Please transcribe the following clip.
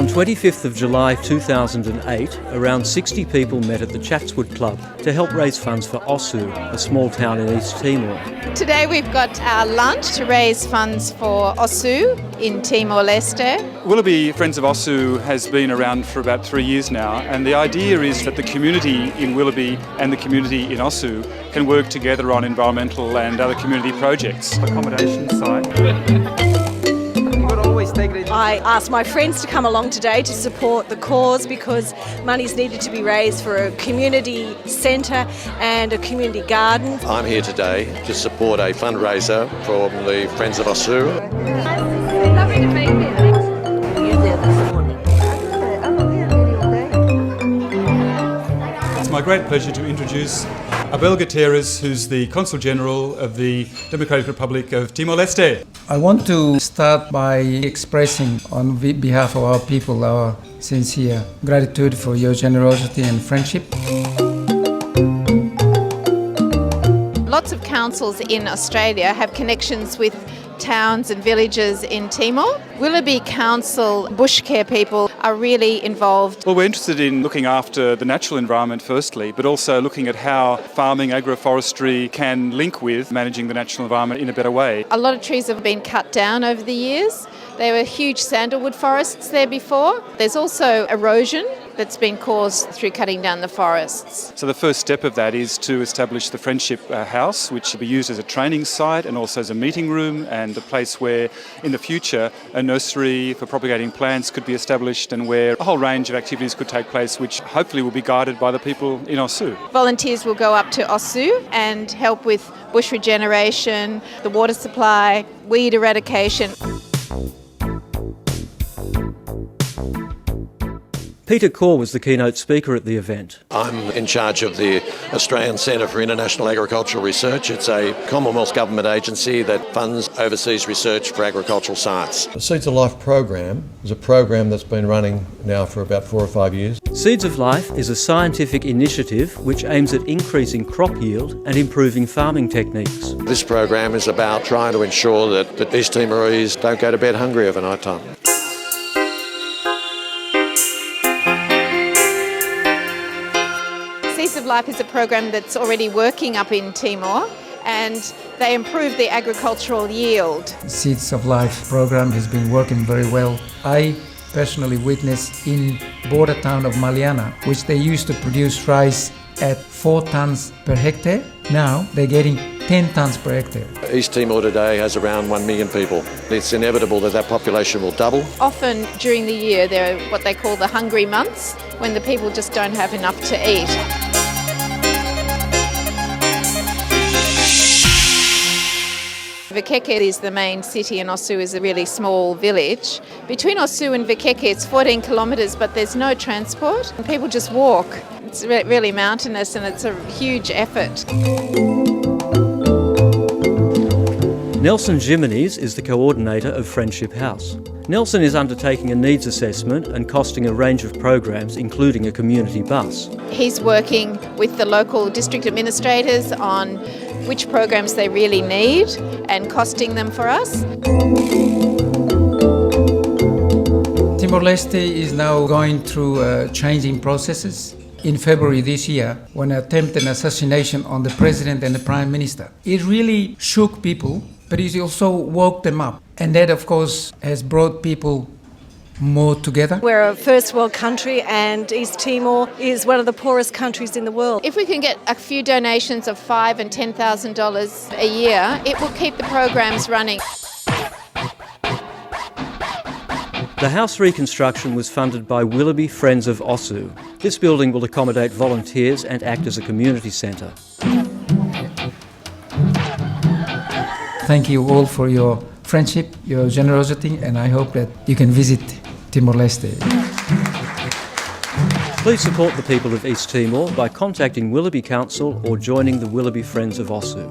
On 25th of July 2008, around 60 people met at the Chatswood Club to help raise funds for Ossu, a small town in East Timor. Today we've got our lunch to raise funds for Ossu in Timor-Leste. Willoughby Friends of Ossu has been around for about 3 years now, and the idea is that the community in Willoughby and the community in Ossu can work together on environmental and other community projects. Accommodation site. I asked my friends to come along today to support the cause because money's needed to be raised for a community centre and a community garden. I'm here today to support a fundraiser from the Friends of Ossu. Lovely to meet you. It's my great pleasure to introduce Abel Gutierrez, who's the Consul General of the Democratic Republic of Timor-Leste. I want to start by expressing on behalf of our people our sincere gratitude for your generosity and friendship. Lots of councils in Australia have connections with towns and villages in Timor. Willoughby Council bush care people are really involved. Well, we're interested in looking after the natural environment firstly, but also looking at how farming, agroforestry can link with managing the natural environment in a better way. A lot of trees have been cut down over the years. There were huge sandalwood forests there before. There's also erosion that's been caused through cutting down the forests. So the first step of that is to establish the Friendship House, which will be used as a training site and also as a meeting room and a place where in the future a nursery for propagating plants could be established and where a whole range of activities could take place, which hopefully will be guided by the people in Ossu. Volunteers will go up to Ossu and help with bush regeneration, the water supply, weed eradication. Peter Corr was the keynote speaker at the event. I'm in charge of the Australian Centre for International Agricultural Research. It's a Commonwealth government agency that funds overseas research for agricultural science. The Seeds of Life program is a program that's been running now for about 4 or 5 years. Seeds of Life is a scientific initiative which aims at increasing crop yield and improving farming techniques. This program is about trying to ensure that East Timorese don't go to bed hungry overnight time. Seeds of Life is a program that's already working up in Timor, and they improve the agricultural yield. Seeds of Life program has been working very well. I personally witnessed in border town of Maliana, which they used to produce rice at 4 tons per hectare. Now they're getting 10 tons per hectare. East Timor today has around 1 million people. It's inevitable that population will double. Often during the year there are what they call the hungry months, when the people just don't have enough to eat. Vikeke is the main city and Ossu is a really small village. Between Ossu and Vikeke it's 14 kilometres, but there's no transport and people just walk. It's really mountainous and it's a huge effort. Nelson Jimenez is the coordinator of Friendship House. Nelson is undertaking a needs assessment and costing a range of programs, including a community bus. He's working with the local district administrators on which programs they really need and costing them for us. Timor-Leste is now going through changing processes. In February this year, when attempted assassination on the president and the prime minister, it really shook people, but it also woke them up. And that, of course, has brought people more together. We're a first world country and East Timor is one of the poorest countries in the world. If we can get a few donations of $5,000 and $10,000 a year, it will keep the programs running. The house reconstruction was funded by Willoughby Friends of Ossu. This building will accommodate volunteers and act as a community centre. Thank you all for your friendship, your generosity, and I hope that you can visit Timor-Leste. Please support the people of East Timor by contacting Willoughby Council or joining the Willoughby Friends of Ossu.